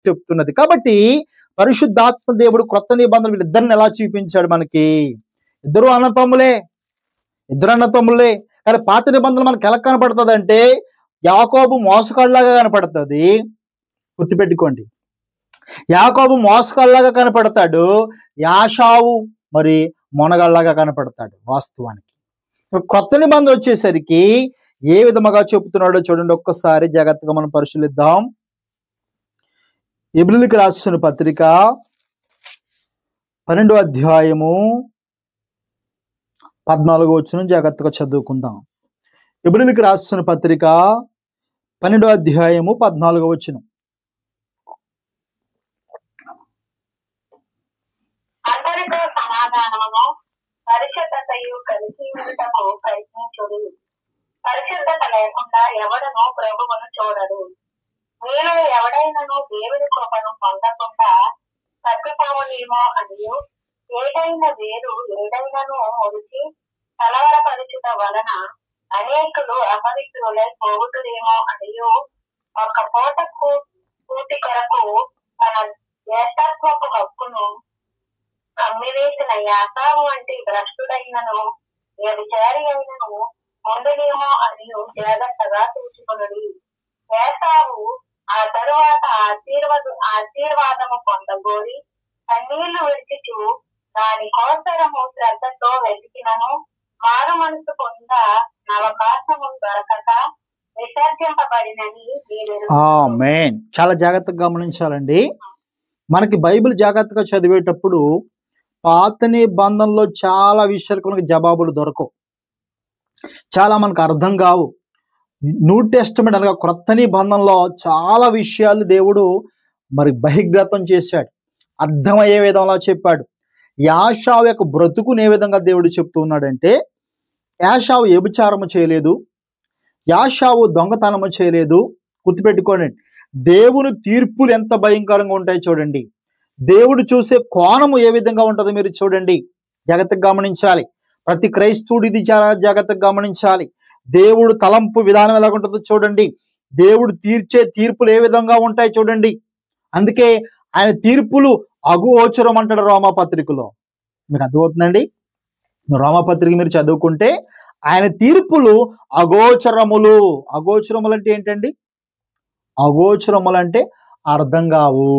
చెప్తున్నది. కాబట్టి పరిశుద్ధాత్మ దేవుడు క్రొత్త నిబంధన వీళ్ళిద్దరిని ఎలా చూపించాడు మనకి? ఇద్దరు అన్నతమ్ములే, కానీ పాత నిబంధన మనకి ఎలా కనపడుతుంది అంటే యాకోబు మోసగాళ్ళలాగా కనపడుతుంది. గుర్తుపెట్టుకోండి, యాకోబు మోసగాళ్ళలాగా కనపడతాడు, యాషావు మరి మొనగాళ్ళలాగా కనపడతాడు. వాస్తవానికి క్రొత్త నిబంధన వచ్చేసరికి ఏ విధముగా చెబుతున్నాడో చూడండి, ఒక్కసారి జాగ్రత్తగా మనం పరిశీలిద్దాం. ఎబ్రీయులకు రాసిన పత్రిక 12వ అధ్యాయము 14వ వచనం జాగ్రత్తగా చదువుకుందాం. ఎబ్రీయులకు రాసిన పత్రిక 12వ అధ్యాయము 14వ వచనం. అందరితో సమాధానమును పరిశుద్ధతయు కలిసి ఉండటకు ప్రయత్నించుడి. పరిశుద్ధత లేకుండా ఎవడను ప్రభువును చూడడు. మీలో ఎవడైనను దేవుని కృపను పొందకుండా తప్పిపోవునేమో అనియు, ఏదైనా వేరు ఏదైనను ముడిచి కలవరపరచుట వలన అనేకులు అపవిత్రులై పోవుతురేమో అనియు, ఒక పూటకు కూటి కొరకు తన జ్యేష్ఠత్వపు హక్కును అమ్మివేసిన యాసావు వంటి భ్రష్టుడైనను వ్యభిచారి అయినను ఉండనేమో అని జాగ్రత్తగా చూసుకొనుడి. యాసావు ఆ తరువాత ఆశీర్వాదము పొందగోరి కన్నీళ్లు విడిచిచు దాని కోసరము శ్రద్ధతో వెతికినను మారు మనసు పొంద అవకాశము దొరకక విసర్జింపబడినని ఆమేన్. చాలా జాగ్రత్తగా గమనించాలండి. మనకి బైబిల్ జాగ్రత్తగా చదివేటప్పుడు పాత నిబంధనలో చాలా విషయాలకు మనకి జవాబులు దొరకవు, చాలా మనకు అర్థం కావు. న్యూ టెస్టమెంట్ అనగా క్రొత్త నిబంధనలో చాలా విషయాలు దేవుడు మరి బహిర్గతం చేశాడు, అర్థమయ్యే విధంగా చెప్పాడు. యాషావు యొక్క బ్రతుకుని ఏ విధంగా దేవుడు చెప్తూ ఉన్నాడంటే, యాషావు వ్యభిచారము చేయలేదు, యాషావు దొంగతనము చేయలేదు. గుర్తుపెట్టుకోండి, దేవుని తీర్పులు ఎంత భయంకరంగా ఉంటాయి చూడండి. దేవుడు చూసే కోణము ఏ విధంగా ఉంటుందో మీరు చూడండి, జాగ్రత్తగా గమనించాలి. ప్రతి క్రైస్తవుడు ఇది చాలా జాగ్రత్తగా గమనించాలి. దేవుడు తలంపు విధానం ఎలా ఉంటుందో చూడండి, దేవుడు తీర్చే తీర్పులు ఏ విధంగా ఉంటాయి చూడండి. అందుకే ఆయన తీర్పులు అగోచరం అంటాడు రోమాపత్రికలో. మీకు అర్థమవుతుందండి? రోమాపత్రిక మీరు చదువుకుంటే ఆయన తీర్పులు అగోచరములు. అగోచరములు అంటే ఏంటండి? అగోచరములు అంటే అర్థం కావు.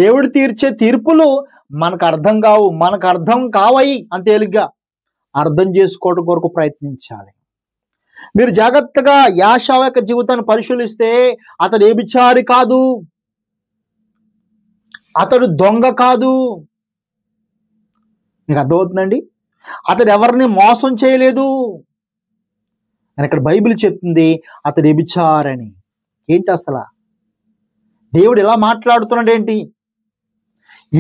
దేవుడు తీర్చే తీర్పులు మనకు అర్థం కావు, మనకు అర్థం కావయి అంత తేలిగ్గా అర్థం చేసుకోవడం కొరకు ప్రయత్నించాలి. మీరు జాగ్రత్తగా యాషావు యొక్క జీవితాన్ని పరిశీలిస్తే అతడు వ్యభిచారి కాదు, అతడు దొంగ కాదు. మీకు అర్థమవుతుందండి? అతడు ఎవరిని మోసం చేయలేదు అని ఇక్కడ బైబిల్ చెప్తుంది. అతడు వ్యభిచారని. ఏంటి అసలు దేవుడు ఇలా మాట్లాడుతున్నాడు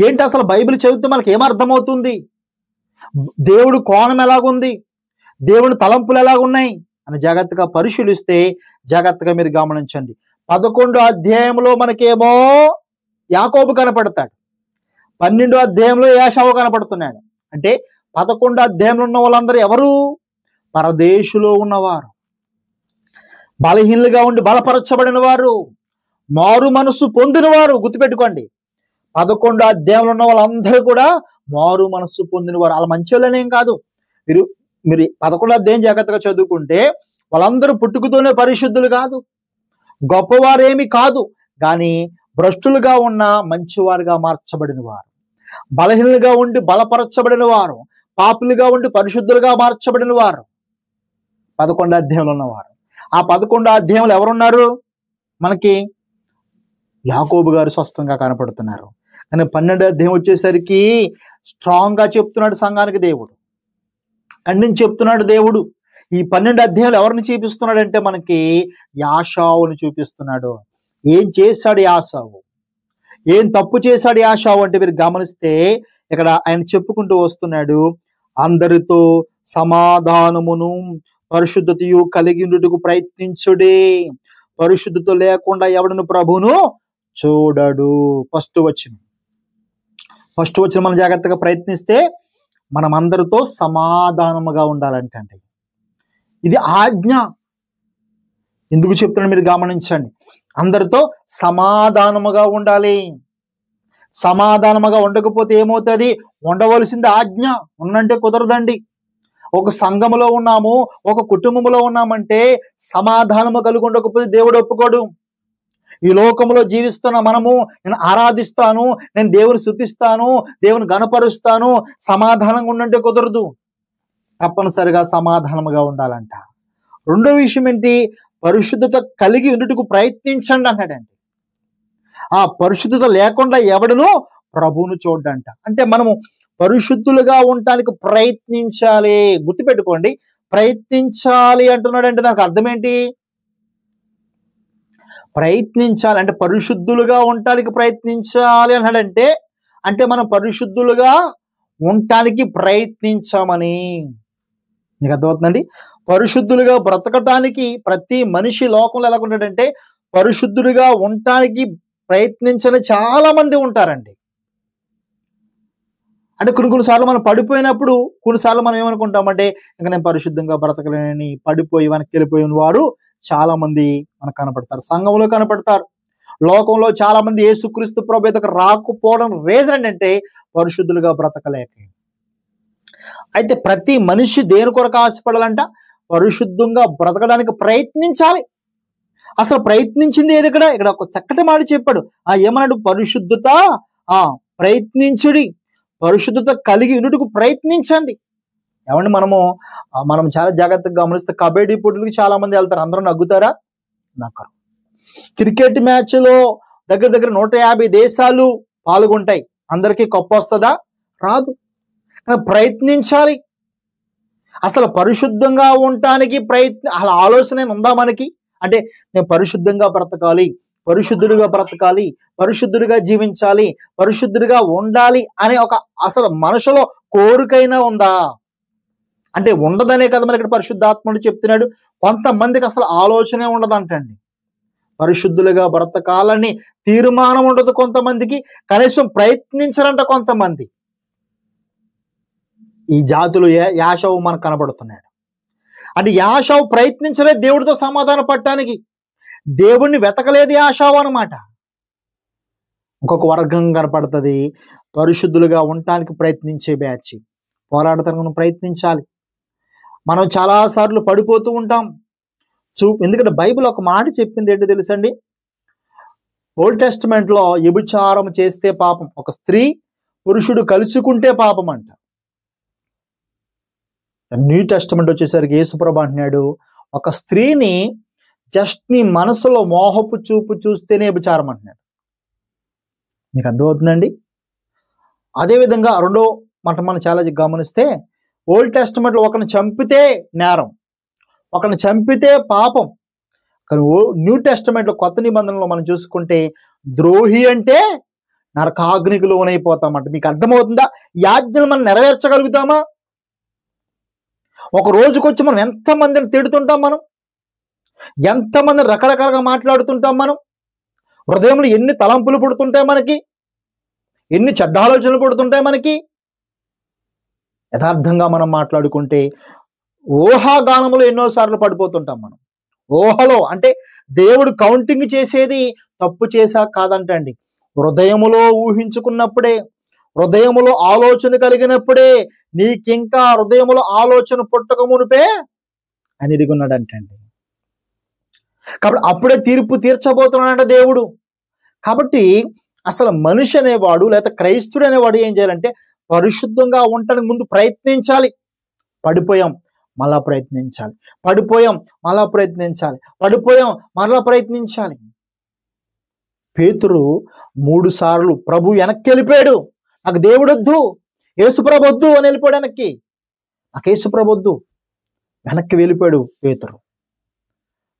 ఏంటి అసలు బైబిల్ చదివితే మనకి ఏమర్థమవుతుంది? దేవుడు కోణం ఎలాగుంది, దేవుని తలంపులు ఎలాగున్నాయి అని జాగ్రత్తగా పరిశీలిస్తే జాగ్రత్తగా మీరు గమనించండి. 11వ అధ్యాయంలో మనకేమో యాకోబు కనపడతాడు, 12వ అధ్యాయంలో యాషావు కనపడుతున్నాడు. అంటే 11వ అధ్యాయంలో ఉన్న వాళ్ళందరూ ఎవరు? పరదేశులో ఉన్నవారు, బలహీనులుగా ఉండి బలపరచబడిన వారు, మారు మనసు పొందినవారు. గుర్తుపెట్టుకోండి, 11వ అధ్యాయంలో ఉన్న వాళ్ళందరూ కూడా మారు మనసు పొందినవారు. వాళ్ళ మంచోళ్ళనేం కాదు. మీరు 11వ అధ్యాయం జాగ్రత్తగా చదువుకుంటే వాళ్ళందరూ పుట్టుకతోనే పరిశుద్ధులు కాదు, గొప్పవారేమి కాదు, కానీ భ్రష్టులుగా ఉన్న మంచివారుగా మార్చబడిన వారు, బలహీనులుగా ఉండి బలపరచబడిన వారు, పాపులుగా ఉండి పరిశుద్ధులుగా మార్చబడిన వారు 11వ అధ్యాయంలో ఉన్నవారు. ఆ 11వ అధ్యాయంలో ఎవరున్నారు? మనకి యాకోబు గారు స్పష్టంగా కనపడుతున్నారు. కానీ 12వ అధ్యాయం వచ్చేసరికి స్ట్రాంగ్ గా చెప్తున్నాడు సంఘానికి దేవుడు, ఖండించి చెప్తున్నాడు దేవుడు. ఈ 12వ అధ్యాయంలో ఎవరిని చూపిస్తున్నాడంటే మనకి యాషావుని చూపిస్తున్నాడు. ఏం చేశాడు యాషావు, ఏం తప్పు చేశాడు యాషావు అంటే మీరు గమనిస్తే ఇక్కడ ఆయన చెప్పుకుంటూ వస్తున్నాడు. అందరితో సమాధానమును పరిశుద్ధతయు కలిగి ఉండుటకు ప్రయత్నించుడే, పరిశుద్ధత లేకుండా ఎవడను ప్రభువును చూడడు. ఫస్ట్ వచనం మనం జాగ్రత్తగా ప్రయత్నిస్తే మనం అందరితో సమాధానముగా ఉండాలంటే ఇది ఆజ్ఞ. ఎందుకు చెప్తున్నాను మీరు గమనించండి. అందరితో సమాధానముగా ఉండాలి. సమాధానముగా ఉండకపోతే ఏమవుతుంది? ఉండవలసింది ఆజ్ఞ, ఉన్నంటే కుదరదండి. ఒక సంఘములో ఉన్నాము, ఒక కుటుంబంలో ఉన్నామంటే సమాధానము కలిగి ఉండకపోతే దేవుడు ఒప్పుకోడు. ఈ లోకంలో జీవిస్తున్న మనము నేను ఆరాధిస్తాను, నేను దేవుని స్తుతిస్తాను, దేవుని గణపరుస్తాను, సమాధానంగా ఉండంటే కుదరదు. తప్పనిసరిగా సమాధానముగా ఉండాలంట. రెండో విషయం ఏంటి? పరిశుద్ధత కలిగి ఉండుటకు ప్రయత్నించండి అన్నాడండి. ఆ పరిశుద్ధత లేకుండా ఎవడును ప్రభువును చూడంట. అంటే మనము పరిశుద్ధులుగా ఉండటానికి ప్రయత్నించాలి. గుర్తుపెట్టుకోండి, ప్రయత్నించాలి అంటున్నాడంటే దానికి అర్థం ఏంటి? ప్రయత్నించాలి అంటే పరిశుద్ధులుగా ఉండటానికి ప్రయత్నించాలి అన్నాడంటే, అంటే మనం పరిశుద్ధులుగా ఉండటానికి ప్రయత్నించామని. మీకు అర్థమవుతుందండి? పరిశుద్ధులుగా బ్రతకటానికి ప్రతి మనిషి లోకంలో ఎలా ఉంటాడంటే, పరిశుద్ధుడిగా ఉండటానికి ప్రయత్నించని చాలా మంది ఉంటారండి. అంటే కొన్నిసార్లు మనం పడిపోయినప్పుడు, కొన్నిసార్లు మనం ఏమనుకుంటామంటే, ఇంకా నేను పరిశుద్ధంగా బ్రతకలేని పడిపోయి వెనక్కి వెళ్ళిపోయిన వారు చాలా మంది మనకు కనపడతారు, సంఘంలో కనపడతారు. లోకంలో చాలా మంది యేసుక్రీస్తు ప్రభు దగ్గరకు రాకపోవడం రీజన్ ఏంటంటే పరిశుద్ధులుగా బ్రతకలేక. అయితే ప్రతి మనిషి దేని కొరకు ఆశపడాలంట? పరిశుద్ధంగా బ్రతకడానికి ప్రయత్నించాలి. అసలు ప్రయత్నించింది ఏది? ఇక్కడ ఒక చక్కటి మాట చెప్పాడు. ఏమన్నాడు? పరిశుద్ధత ప్రయత్నించుడి, పరిశుద్ధత కలిగి ఉండుటకు ప్రయత్నించండి. ఏమండి, మనం చాలా జాగ్రత్తగా గమనిస్తే కబడ్డీ పోటీలకు చాలా మంది వెళ్తారు. అందరూ నగ్గుతారా? నక్కరు. క్రికెట్ మ్యాచ్లో దగ్గర దగ్గర 150 దేశాలు పాల్గొంటాయి. అందరికీ కప్పు వస్తుందా? రాదు. ప్రయత్నించాలి. అసలు పరిశుద్ధంగా ఉండటానికి అలా ఆలోచన ఉందా మనకి? అంటే నేను పరిశుద్ధంగా బ్రతకాలి, పరిశుద్ధుడిగా బ్రతకాలి, పరిశుద్ధుడిగా జీవించాలి, పరిశుద్ధుడిగా ఉండాలి అనే ఒక అసలు మనసులో కోరికైనా ఉందా? అంటే ఉండదనే కదా మరి ఇక్కడ పరిశుద్ధాత్ముడు చెప్తున్నాడు. కొంతమందికి అసలు ఆలోచనే ఉండదంటండి. పరిశుద్ధులుగా బ్రతకాలని తీర్మానం ఉండదు కొంతమందికి, కనీసం ప్రయత్నించరంట కొంతమంది. ఈ జాతులు యాషవు మనకు కనబడుతున్నాడు. అంటే యాషవు ప్రయత్నించలేదు దేవుడితో సమాధాన పడటానికి, దేవుణ్ణి వెతకలేదు యాషవు అన్నమాట. ఇంకొక వర్గం కనపడుతుంది, పరిశుద్ధులుగా ఉండటానికి ప్రయత్నించే బ్యాచ్. పోరాడతానికి ప్రయత్నించాలి. మనం చాలాసార్లు పడిపోతూ ఉంటాం. ఎందుకంటే బైబిల్ ఒక మాట చెప్పింది ఏంటో తెలుసండి? ఓల్డ్ టెస్టిమెంట్లో వ్యభిచారం చేస్తే పాపం, ఒక స్త్రీ పురుషుడు కలుసుకుంటే పాపం అంట. న్యూ టెస్టిమెంట్ వచ్చేసరికి యేసుప్రభు అంటున్నాడు, ఒక స్త్రీని జస్ట్ నీ మనసులో మోహపు చూపు చూస్తేనే వ్యభిచారం అంటున్నాడు. మీకు అర్థమవుతుందండి? అదేవిధంగా రెండో మాట మనం చాలా గమనిస్తే, ఓల్డ్ టెస్టిమెంట్లో ఒకరిని చంపితే నేరం, ఒకరిని చంపితే పాపం. కానీ న్యూ టెస్టిమెంట్లో కొత్త నిబంధనలో మనం చూసుకుంటే ద్రోహి అంటే నరకాగ్నికి లోనైపోతామంట. మీకు అర్థమవుతుందా? ఈ ఆజ్ఞలు మనం నెరవేర్చగలుగుతామా? ఒక రోజుకొచ్చి మనం ఎంతమందిని తిడుతుంటాం, మనం ఎంతమంది రకరకాలుగా మాట్లాడుతుంటాం, మనం హృదయంలో ఎన్ని తలంపులు పుడుతుంటాయి మనకి, ఎన్ని చెడ్డ ఆలోచనలు పుడుతుంటాయి మనకి. యథార్థంగా మనం మాట్లాడుకుంటే ఊహాగానములో ఎన్నోసార్లు పడిపోతుంటాం మనం. ఊహలో అంటే దేవుడు కౌంటింగ్ చేసేది తప్పు చేశా కాదంటండి, హృదయములో ఊహించుకున్నప్పుడే, హృదయములో ఆలోచన కలిగినప్పుడే, నీకింకా హృదయములో ఆలోచన పుట్టక మునిపే అని ఎరుగున్నాడంటండి. కాబట్టి అప్పుడే తీర్పు తీర్చబోతున్నాడంట దేవుడు. కాబట్టి అసలు మనిషి అనేవాడు లేదా క్రైస్తుడు అనేవాడు ఏం చేయాలంటే పరిశుద్ధంగా ఉండటానికి ముందు ప్రయత్నించాలి. పడిపోయాం, మళ్ళా ప్రయత్నించాలి, పడిపోయాం, మళ్ళా ప్రయత్నించాలి, పడిపోయాం, మళ్ళా ప్రయత్నించాలి. పేతురు 3 సార్లు ప్రభు వెనక్కి వెళ్ళిపోయాడు. నాకు దేవుడు వద్దు, యేసుప్రభు వద్దు అని వెళ్ళిపోయాడు వెనక్కి. నాకు యేసుప్రభు వద్దు, వెనక్కి వెళ్ళిపోయాడు పేతురు.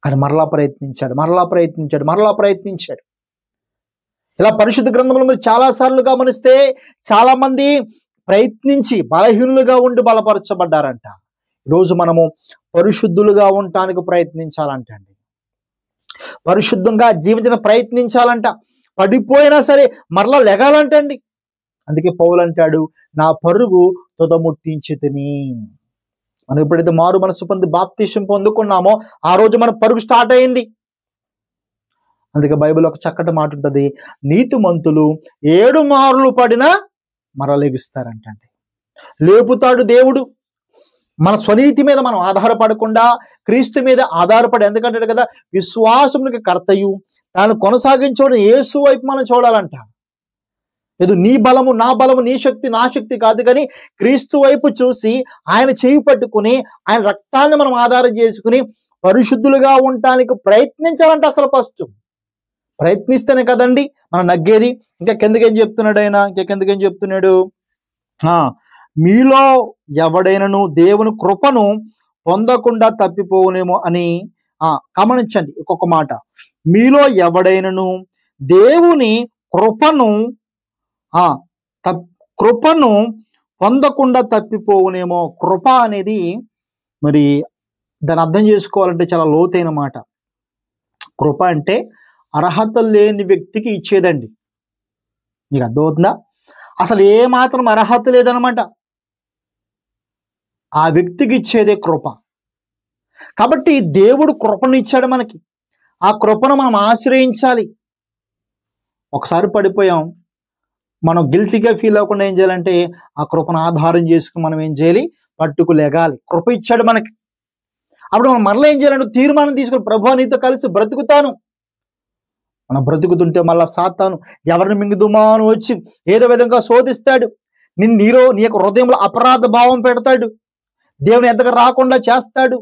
కానీ మరలా ప్రయత్నించాడు, మరలా ప్రయత్నించాడు, మరలా ప్రయత్నించాడు. ఇలా పరిశుద్ధ గ్రంథంలో మీరు చాలాసార్లు గమనిస్తే చాలా మంది ప్రయత్నించి బలహీనులుగా ఉండి బలపరచబడ్డారంట. ఈరోజు మనము పరిశుద్ధులుగా ఉండటానికి ప్రయత్నించాలంటండి, పరిశుద్ధంగా జీవించడం ప్రయత్నించాలంట. పడిపోయినా సరే మరలా లెగాలంటండి. అందుకే పౌలు అంటాడు, నా పరుగు తుదముట్టించి తిని. మనం ఎప్పుడైతే మారు మనసు పొంది బాప్తిసం పొందుకున్నామో ఆ రోజు మన పరుగు స్టార్ట్ అయింది. అందుకే బైబిల్ ఒక చక్కటి మాట ఉంటుంది, నీతిమంతులు 7 మార్లు పడినా మరలెగుస్తారంటండి. లేపుతాడు దేవుడు. మన స్వనీతి మీద మనం ఆధారపడకుండా క్రీస్తు మీద ఆధారపడి, ఎందుకంటే కదా విశ్వాసమునికి కర్తయు తాను కొనసాగించడం యేసు వైపు మనం చూడాలంట. లేదు నీ బలము నా బలము, నీ శక్తి నా శక్తి కాదు, కానీ క్రీస్తు వైపు చూసి ఆయన చేయి పట్టుకుని ఆయన రక్తాన్ని మనం ఆధారం చేసుకుని పరిశుద్ధులుగా ఉండటానికి ప్రయత్నించాలంట. అసలు ఫస్ట్ ప్రయత్నిస్తేనే కదండి మనం నగ్గేది. ఇంకా కిందకేం చెప్తున్నాడు ఆయన, కిందకేం చెప్తున్నాడు, మీలో ఎవడైనను దేవుని కృపను పొందకుండా తప్పిపోవునేమో అని. గమనించండి ఇంకొక మాట, మీలో ఎవడైనను దేవుని కృపను కృపను పొందకుండా తప్పిపోవునేమో. కృప అనేది మరి దాన్ని అర్థం చేసుకోవాలంటే చాలా లోతైన మాట. కృప అంటే అర్హత లేని వ్యక్తికి ఇచ్చేదండి. నీకు అర్థమవుతుందా? అసలు ఏ మాత్రం అర్హత లేదనమాట, ఆ వ్యక్తికి ఇచ్చేదే కృప. కాబట్టి దేవుడు కృపను ఇచ్చాడు మనకి, ఆ కృపను మనం ఆశ్రయించాలి. ఒకసారి పడిపోయాం, మనం గిల్టీగా ఫీల్ అవ్వకుండా ఏం చేయాలంటే ఆ కృపను ఆధారం చేసుకుని మనం ఏం చేయాలి, పట్టుకు లెగాలి. కృప ఇచ్చాడు మనకి. అప్పుడు మనం మరలా ఏం చేయాలంటే తీర్మానం తీసుకుని, ప్రభువా నీతో కలిసి బ్రతుకుతాను. మనం బ్రతుకుతుంటే మళ్ళా సాతాను ఎవరిని మింగుదుమా అని వచ్చి ఏదో విధంగా శోధిస్తాడు. నీ యొక్క హృదయంలో అపరాధ భావం పెడతాడు, దేవుని ఎద్దకు రాకుండా చేస్తాడు,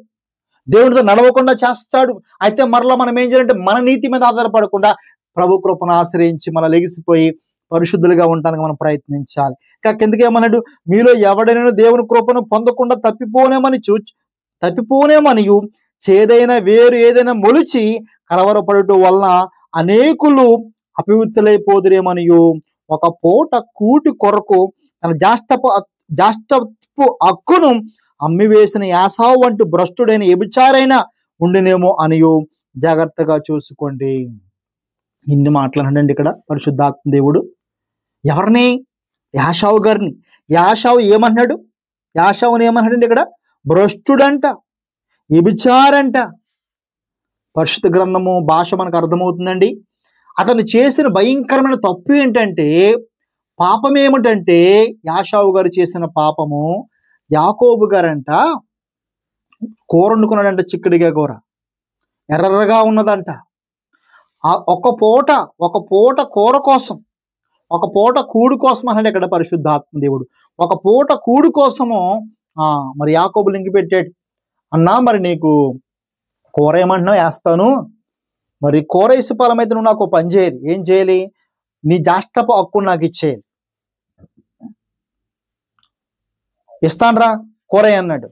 దేవునితో నడవకుండా చేస్తాడు. అయితే మరలా మనం ఏం చేయాలంటే మన నీతి మీద ఆధారపడకుండా ప్రభు కృపను ఆశ్రయించి మనం లెగిసిపోయి పరిశుద్ధులుగా ఉండడానికి మనం ప్రయత్నించాలి. ఇంకా కిందకేమన్నాడు, మీలో ఎవడైనా దేవుని కృపను పొందకుండా తప్పిపోనేమనియు చేదైన వేరు ఏదైనా మొలిచి కలవరపడటం వలన అనేకులు అపవిత్రులైపోదురేమనియు ఒక పూట కూటి కొరకు తన జాష్టపు హక్కును అమ్మివేసిన యాసావు వంటి భ్రష్టుడైన వ్యభిచారైనా ఉండినేమో అనియు జాగ్రత్తగా చూసుకోండి. ఇన్ని మాట్లాడండి ఇక్కడ పరిశుద్ధాత్మ దేవుడు. ఎవరిని? యాషావు గారిని. యాషావు ఏమన్నాడు? యాషావుని ఏమన్నాడండి ఇక్కడ? భ్రష్టుడంట, వ్యభిచారంట. పరిశుద్ధ గ్రంథము భాష మనకు అర్థమవుతుందండి. అతను చేసిన భయంకరమైన తప్పు ఏంటంటే, పాపం ఏమిటంటే, యాషావు గారు చేసిన పాపము, యాకోబు గారంట కూర వండుకున్నాడంట, చిక్కుడిగా కూర ఎర్రగా ఉన్నదంట. ఒక పూట కూర కోసం, ఒక పూట కూడు కోసం అన్నాడు ఇక్కడ పరిశుద్ధాత్మ దేవుడు. ఒక పూట కూడు కోసము మరి యాకోబు లింకి పెట్టాడు. అన్నా మరి నీకు కూర ఏమంటున్నావు, వేస్తాను, మరి కూర వేసి ఫలం అయితే నువ్వు నాకు పని చేయాలి. ఏం చేయాలి? నీ జాష్టపు హక్కును నాకు ఇచ్చేయాలి. ఇస్తానరా కూర అన్నాడు.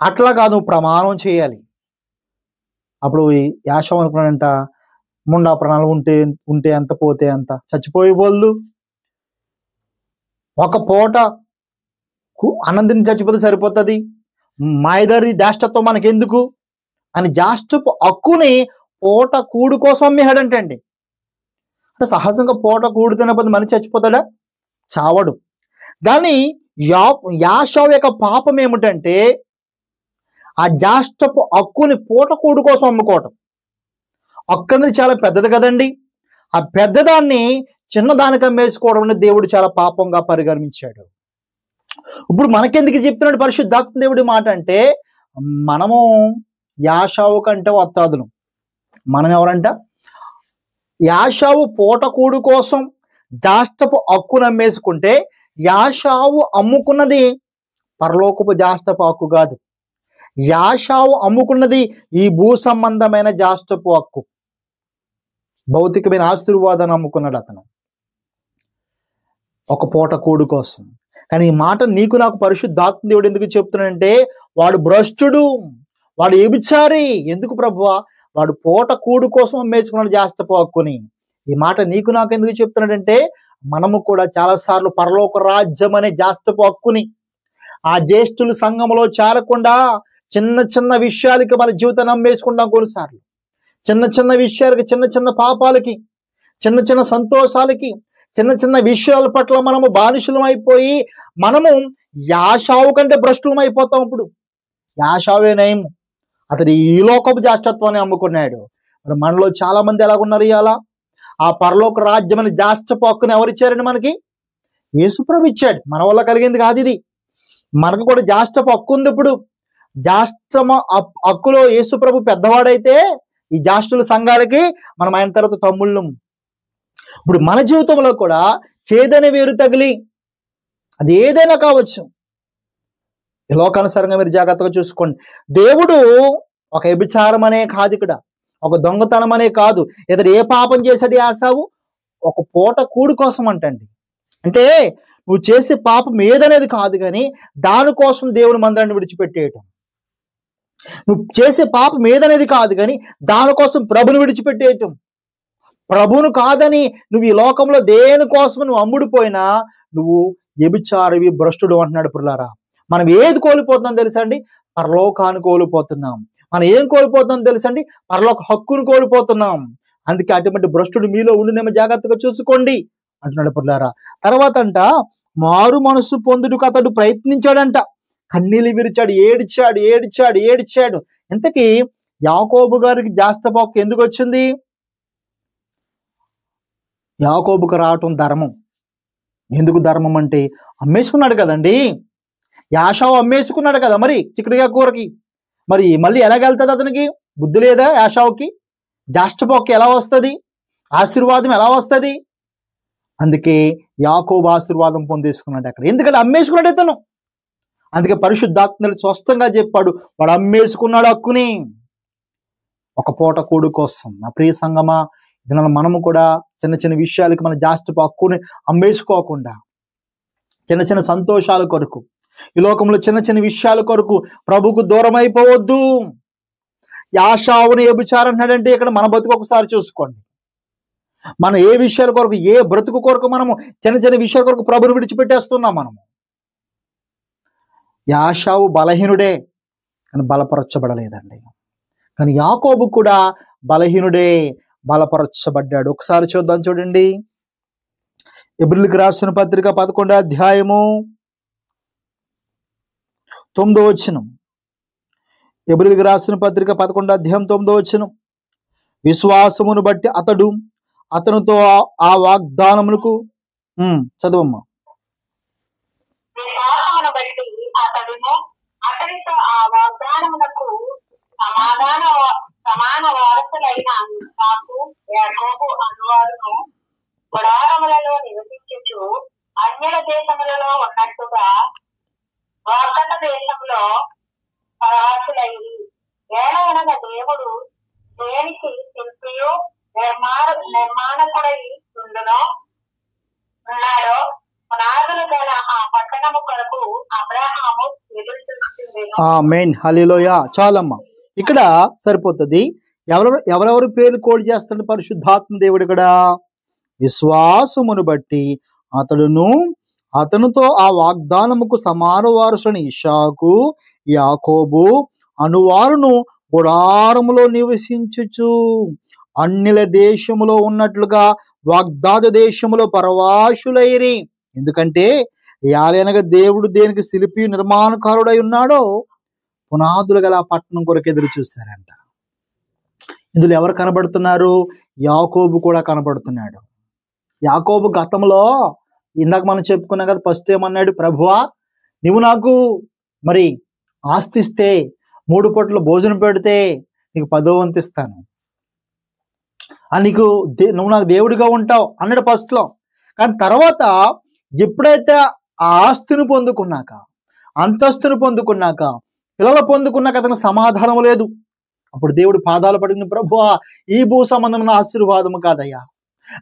అట్లా కాదు, నువ్వు ప్రమాణం చేయాలి. అప్పుడు యాషావు అనుకున్నాడంట, ముండా ప్రాణాలు ఉంటే ఎంత పోతే అంత, చచ్చిపోయి బోల్దు, ఒక పూట అన్నం చచ్చిపోతే సరిపోతుంది, మాయదారి జాష్టత్వం మనకెందుకు అని జాష్టపు హక్కుని పూట కూడు కోసం అమ్మేహాడంటండి. అంటే సహజంగా పూట కూడు తినకపోతే మనిషి చచ్చిపోతాడా? చావడు. కానీ యాషావు యొక్క పాపం ఏమిటంటే, ఆ జాష్టపు హక్కుని పూట కూడు కోసం అమ్ముకోవటం. అక్కడిది చాలా పెద్దది కదండి. ఆ పెద్దదాన్ని చిన్నదానికి అమ్మేసుకోవడం అనేది దేవుడు చాలా పాపంగా పరిగణించాడు. ఇప్పుడు మనకెందుకు చెప్తున్నాడు పరిశుద్ధాత్మ దేవుడి మాట అంటే, మనము యాషావు కంటే వత్తాదులు. మనం ఎవరంట? యాషావు పూటకూడు కోసం జాష్టపు హక్కును అమ్మేసుకుంటే, యాషావు అమ్ముకున్నది పరలోకపు జాష్టపు హక్కు కాదు. యాషావు అమ్ముకున్నది ఈ భూ సంబంధమైన జాష్టపు హక్కు, భౌతికమైన ఆశీర్వాదాన్ని అమ్ముకున్నాడు అతను ఒక పూట కూడు కోసం. కానీ ఈ మాట నీకు నాకు పరిశుద్ధాత్మ దేవుడు ఎందుకు చెప్తున్నాడంటే, వాడు భ్రష్టుడు, వాడు వ్యభిచారి. ఎందుకు ప్రభువా? వాడు పూట కూడు కోసం అమ్మేసుకున్నాడు జాష్టపు హక్కుని. ఈ మాట నీకు నాకు ఎందుకు చెప్తున్నాడంటే, మనము కూడా చాలాసార్లు పరలోక రాజ్యం అనే జాష్టపు హక్కుని ఆ జ్యేష్ఠుల సంఘంలో చేరకుండా చిన్న చిన్న విషయాలకి మన జీవితాన్ని అమ్మేసుకుంటాం. కొన్నిసార్లు చిన్న చిన్న విషయాలకి, చిన్న చిన్న పాపాలకి, చిన్న చిన్న సంతోషాలకి, చిన్న చిన్న విషయాల పట్ల మనము బానిసలం అయిపోయి మనము యాషావు కంటే భ్రష్టులం అయిపోతాం. ఇప్పుడు యాషావే నయం, అతడు ఈ లోకపు జాష్టత్వాన్ని అమ్ముకున్నాడు. మరి మనలో చాలా మంది ఎలాగున్నారు ఇవాళ? ఆ పరలోక రాజ్యం అని జాస్టపు హక్కుని ఎవరు ఇచ్చారండి మనకి? యేసుప్రభు ఇచ్చాడు. మన వల్ల కలిగింది కాదు ఇది. మనకు కూడా జాస్టపు హక్కు ఉంది. ఇప్పుడు జాస్టమ హక్కులో యేసుప్రభు పెద్దవాడైతే ఈ జాస్టుల సంఘాలకి మనం ఆయన తర్వాత తమ్ముళ్ళం. ఇప్పుడు మన జీవితంలో కూడా చేదనే వేరు తగిలి, అది ఏదైనా కావచ్చు, ఈ లోకానుసారంగా మీరు జాగ్రత్తగా చూసుకోండి. దేవుడు ఒక వ్యభిచారం అనే కాదు, ఇక్కడ ఒక దొంగతనం అనే కాదు, ఇతడు ఏ పాపం చేశాడు యాసావు? ఒక పూట కూడు కోసం అంటండి. అంటే నువ్వు చేసే పాపం ఏదనేది కాదు, కానీ దానికోసం దేవుని మందిరాన్ని విడిచిపెట్టేయటం. నువ్వు చేసే పాపం ఏదనేది కాదు, కానీ దానికోసం ప్రభుని విడిచిపెట్టేయటం. ప్రభువును కాదని నువ్వు ఈ లోకంలో దేనికోసం నువ్వు అమ్ముడిపోయినా నువ్వు వ్యభిచారివి, భ్రష్టుడు అంటున్నాడు. పురులారా, మనం ఏది కోల్పోతున్నాం తెలుసా అండి? పరలోకాన్ని కోల్పోతున్నాం. మనం ఏం కోల్పోతున్నాం తెలుసా అండి? పరలోక హక్కును కోల్పోతున్నాం. అందుకే అటువంటి భ్రష్టుడు మీలో ఉండునేమో జాగ్రత్తగా చూసుకోండి అంటున్నాడు. పురులారా, తర్వాత అంట మారు మనసు పొందుటకు అతడు ప్రయత్నించాడంట. కన్నీళ్ళు విరిచాడు, ఏడ్చాడు. ఇంతకీ యాకోబు గారికి జాస్తపు హక్కు ఎందుకు వచ్చింది? యాకోబుకు రావటం ధర్మం. ఎందుకు ధర్మం అంటే అమ్మేసుకున్నాడు కదండి. యాషావు అమ్మేసుకున్నాడు కదా మరి చిక్కుడుగా కూరకి. మరి మళ్ళీ ఎలాగెళ్తుంది అతనికి? బుద్ధి లేదా యాషావుకి? జాస్తపు హక్కు ఎలా వస్తుంది? ఆశీర్వాదం ఎలా వస్తుంది? అందుకే యాకోబు ఆశీర్వాదం పొందేసుకున్నాడు అక్కడ. ఎందుకంటే అమ్మేసుకున్నాడు ఇతను. అందుకే పరిశుద్ధాత్మలు స్పష్టంగా చెప్పాడు, వాడు అమ్మేసుకున్నాడు హక్కుని ఒక పూట కూడు కోసం. నా ప్రియ సంగమా, ఇది మనము కూడా చిన్న చిన్న విషయాలకి మన జాస్తపు హక్కుని అమ్మేసుకోకుండా, చిన్న చిన్న సంతోషాల కొరకు, ఈ లోకంలో చిన్న చిన్న విషయాల కొరకు ప్రభుకు దూరం అయిపోవద్దు. యాషావుని వ్యభిచారం అంటున్నాడంటే ఇక్కడ మన బతుకు ఒకసారి చూసుకోండి. మనం ఏ విషయాల కొరకు, ఏ బ్రతుకు కొరకు మనము చిన్న చిన్న విషయాల కొరకు ప్రభుని విడిచిపెట్టేస్తున్నాం మనము. యాషావు బలహీనుడే కానీ బలపరచబడలేదండి. కానీ యాకోబు కూడా బలహీనుడే, బలపరచబడ్డాడు. ఒకసారి చూద్దాం, చూడండి. ఎబ్రీయులకు రాసిన పత్రిక 11వ అధ్యాయము 9వ వచనం. ఎబ్రీయులకు రాసిన పత్రిక 11వ అధ్యాయం 9వ వచనం. విశ్వాసమును బట్టి అతనితో ఆ వాగ్దానములకు చదవమ్మా. విశ్వాసమును బట్టి అతనితో ఆ వాగ్దానములకు సమాన వారసులైన ఇస్సాకు, యాకోబు అనువారును గుడారములలో నివసించుచు అన్యుల దేశములలో ఉన్నట్టుగా వాగ్దత్త దేశంలో పరవాసులైరి. ఏలయనగా దేవుడు దేనికి శిల్పియు నిర్మాణకుడై ఉన్నాడో పునాదులు గల ఆ పట్టణము కొరకు అబ్రహాము ఎదురు చూస్తుండెను. ఆమేన్, హల్లెలూయా. చాలమ్మా, ఇక్కడ సరిపోతుంది. ఎవరెవరు పేర్లు కోడ్ చేస్తాడు పరిశుద్ధాత్మ దేవుడు ఇక్కడ? విశ్వాసమును బట్టి అతనితో ఆ వాగ్దానముకు సమాన వారసుని ఇస్సాకు, యాకోబు అనువారును గుడారములో నివసించుచు అన్యుల దేశములో ఉన్నట్లుగా వాగ్దాద దేశములో పరవాసులైరి. ఎందుకంటే యాలనగా దేవుడు దేనికి శిల్పి నిర్మాణకారుడై ఉన్నాడో పునాదులు గల పట్టణం కొరకు ఎదురు చూశారంట. ఇందులో ఎవరు కనబడుతున్నారు? యాకోబు కూడా కనబడుతున్నాడు. యాకోబు గతంలో ఇందాక మనం చెప్పుకున్నాం కదా, ఫస్ట్ ఏమన్నాడు? ప్రభువా, నువ్వు నాకు మరి ఆస్తిస్తే 3 పూటలు భోజనం పెడితే నీకు 10వ వంతు ఇస్తాను, నువ్వు నాకు దేవుడిగా ఉంటావు అన్నాడు ఫస్ట్లో. కానీ తర్వాత ఎప్పుడైతే ఆ ఆస్తిని పొందుకున్నాక, అంతస్తును పొందుకున్నాక, పిల్లలు పొందుకున్నాక అతనికి సమాధానం లేదు. అప్పుడు దేవుడు పాదాలు పడిన, ప్రభువా, ఈ భూ సంబంధమైన ఆశీర్వాదము కాదయ్యా,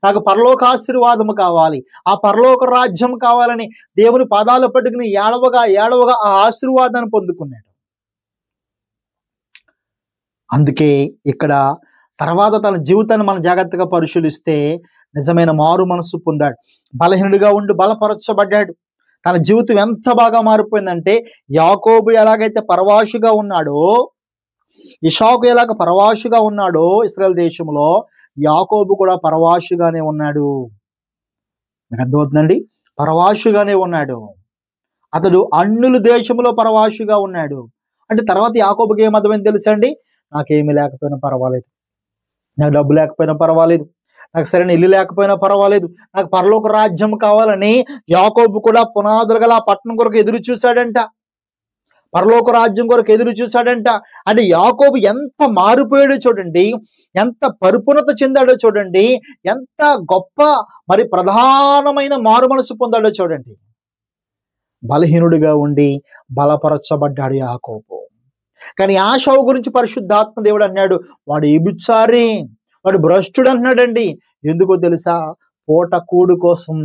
నాకు పరలోక ఆశీర్వాదము కావాలి, ఆ పరలోక రాజ్యం కావాలని దేవుని పాదాలు పట్టుకుని ఏడవగా ఆ ఆశీర్వాదాన్ని పొందుకున్నాడు. అందుకే ఇక్కడ తర్వాత తన జీవితాన్ని మనం జాగ్రత్తగా పరిశీలిస్తే నిజమైన మారు మనసు పొందాడు. బలహీనుడిగా ఉండి బలపరచబడ్డాడు. తన జీవితం ఎంత బాగా మారిపోయిందంటే, యాకోబు ఎలాగైతే పరవాసిగా ఉన్నాడో, ఇస్సాకు ఎలాగ పరవాసిగా ఉన్నాడో ఇశ్రాయేల్ దేశంలో, యాకోబు కూడా పరవాసిగానే ఉన్నాడు. మీకు అర్థమవుతుందండి? పరవాసిగానే ఉన్నాడు. అతడు అన్యుల దేశంలో పరవాసిగా ఉన్నాడు. అంటే తర్వాత యాకోబుకి ఏమర్థమైంది తెలుసా అండి? నాకేమీ లేకపోయినా పర్వాలేదు, నాకు డబ్బు లేకపోయినా పర్వాలేదు, నాకు సరైన ఇల్లు లేకపోయినా పర్వాలేదు, నాకు పరలోక రాజ్యం కావాలని యాకోబు కూడా పునాదులు గల ఆ పట్టణం కొరకు ఎదురు చూశాడంట. పరలోక రాజ్యం కొరకు ఎదురు చూశాడంట. అంటే యాకోబు ఎంత మారిపోయాడో చూడండి, ఎంత పరిపూర్ణత చెందాడో చూడండి, ఎంత గొప్ప మరి ప్రధానమైన మారు మనసు పొందాడో చూడండి. బలహీనుడిగా ఉండి బలపరచబడ్డాడు యాకోబు. కానీ యాషావు గురించి పరిశుద్ధాత్మ దేవుడు అన్నాడు, వాడు ఈబుచ్చారి, వాడు భ్రష్టుడు అంటున్నాడండి. ఎందుకో తెలుసా? పూట కూడు కోసం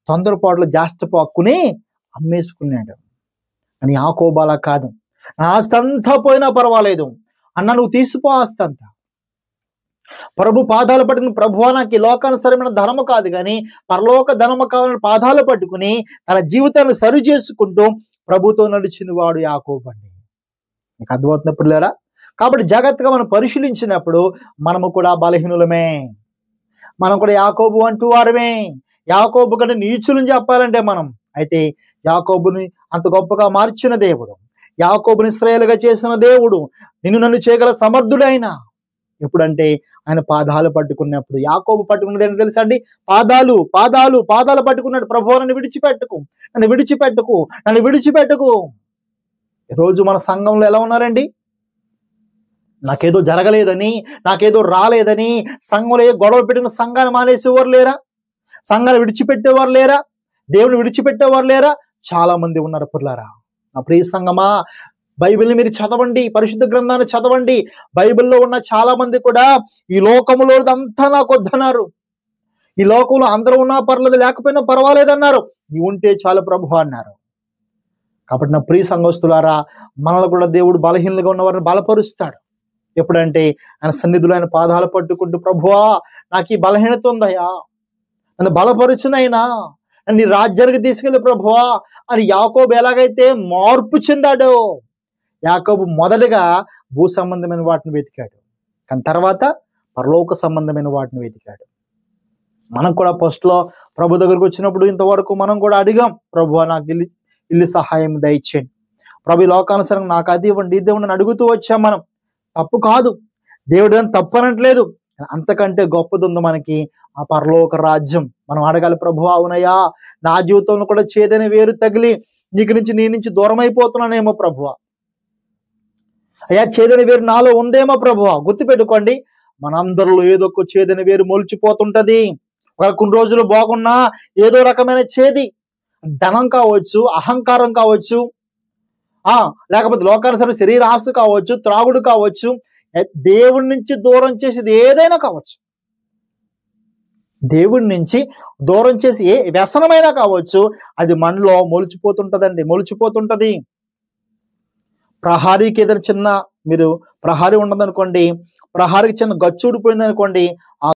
తొందరపాటులో జాస్టపు హక్కుని అమ్మేసుకున్నాడు. అని యాకోబు అలా కాదు. నా ఆస్తి అంతా పోయినా పర్వాలేదు అన్న, నువ్వు తీసిపో ఆస్తి అంతా. ప్రభు పాదాలు పట్టుకుని, ప్రభువా నాకు ఈ లోకానుసరమైన ధనము కాదు కానీ పరలోక ధనము కావాలని పాదాలు పట్టుకుని తన జీవితాన్ని సరి చేసుకుంటూ ప్రభుతో నడిచిన వాడు యాకోబు అండి. మీకు అర్థమవుతున్న పిల్లరా? కాబట్టి జాగ్రత్తగా మనం పరిశీలించినప్పుడు మనము కూడా బలహీనులమే, మనం కూడా యాకోబు అంటూ వారమే. యాకోబు కంటే నీచులని చెప్పాలంటే మనం. అయితే యాకోబుని అంత గొప్పగా మార్చిన దేవుడు, యాకోబుని ఇశ్రాయేలుగా చేసిన దేవుడు, నిన్ను నన్ను చేయగల సమర్థుడైన. ఎప్పుడంటే ఆయన పాదాలు పట్టుకున్నప్పుడు. యాకోబు పట్టుకున్నది ఏంటో తెలుసా అండి? పాదాలు పాదాలు పాదాలు పట్టుకున్నాడు. ప్రభువా నన్ను విడిచిపెట్టకు, నన్ను విడిచిపెట్టకు, నన్ను విడిచిపెట్టకు. ఈరోజు మన సంఘంలో ఎలా ఉన్నారండి? నాకేదో జరగలేదని, నాకేదో రాలేదని సంఘంలో ఏ గొడవ పెట్టిన సంఘాన్ని మానేసేవారు లేరా? సంఘాన్ని విడిచిపెట్టేవారు లేరా? దేవుని విడిచిపెట్టేవారు లేరా? చాలా మంది ఉన్నారు పుర్లారా. నా ప్రియ సంఘమా, బైబిల్ని మీరు చదవండి, పరిశుద్ధ గ్రంథాన్ని చదవండి. బైబిల్లో ఉన్న చాలా మంది కూడా ఈ లోకములో అంతా నాకు వద్దన్నారు. ఈ లోకంలో అందరూ ఉన్నా పర్లేదు, లేకపోయినా పర్వాలేదు అన్నారు. నీ ఉంటే చాలు ప్రభు అన్నారు. కాబట్టి నా ప్రియ సంఘస్తులారా, మనల్ని కూడా దేవుడు బలహీనంగా ఉన్న వారిని బలపరుస్తాడు. ఎప్పుడంటే ఆయన సన్నిధిలో ఆయన పాదాలు పట్టుకుంటూ, ప్రభువా నాకు ఈ బలహీనత ఉందయ్యా, నన్ను బలపరుచునైనా, నీ రాజ్యానికి తీసుకెళ్ళి ప్రభువా అని యాకోబు ఎలాగైతే మార్పు చెందాడో, యాకోబు మొదటగా భూ సంబంధమైన వాటిని వెతికాడు, కానీ తర్వాత పరలోక సంబంధమైన వాటిని వెతికాడు. మనం కూడా ఫస్ట్లో ప్రభు దగ్గరకు వచ్చినప్పుడు ఇంతవరకు మనం కూడా అడిగాం, ప్రభువా నాకు ఇల్లు సహాయం దయచేయండి, ప్రభు లోకానుసారం నాకు అది ఇవ్వండి, ఇది ఇవ్వండి అని అడుగుతూ వచ్చాం. మనం తప్పు కాదు, దేవుడు అని తప్పు అనట్లేదు. అంతకంటే గొప్పది ఉంది మనకి, ఆ పరలోక రాజ్యం. మనం అడగాలి, ప్రభువా అవునయ్యా నా జీవితంలో కూడా చేదైన వేరు తగిలి నీ నుంచి దూరం అయిపోతున్నానేమో ప్రభువా, అయ్యా చేదైన వేరు నాలో ఉందేమో ప్రభువా. గుర్తుపెట్టుకోండి, మనందరిలో ఏదో ఒక చేదైన వేరు మొలిచిపోతుంటది. కొన్ని రోజులు బాగున్నా ఏదో రకమైన చేది, ధనం కావచ్చు, అహంకారం కావచ్చు, లేకపోతే లోకానుసారం శరీర ఆస్తి కావచ్చు, త్రాగుడు కావచ్చు, దేవుడి నుంచి దూరం చేసేది ఏదైనా కావచ్చు, దేవుడి నుంచి దూరం చేసి ఏ వ్యసనమైనా కావచ్చు, అది మనలో మొలిచిపోతుంటదండి, మొలిచిపోతుంటది. ప్రహారీకి ఏదైనా చిన్న, మీరు ప్రహారీ ఉండదనుకోండి, ప్రహారీకి చిన్న గచ్చు ఊడిపోయింది అనుకోండి, ఆ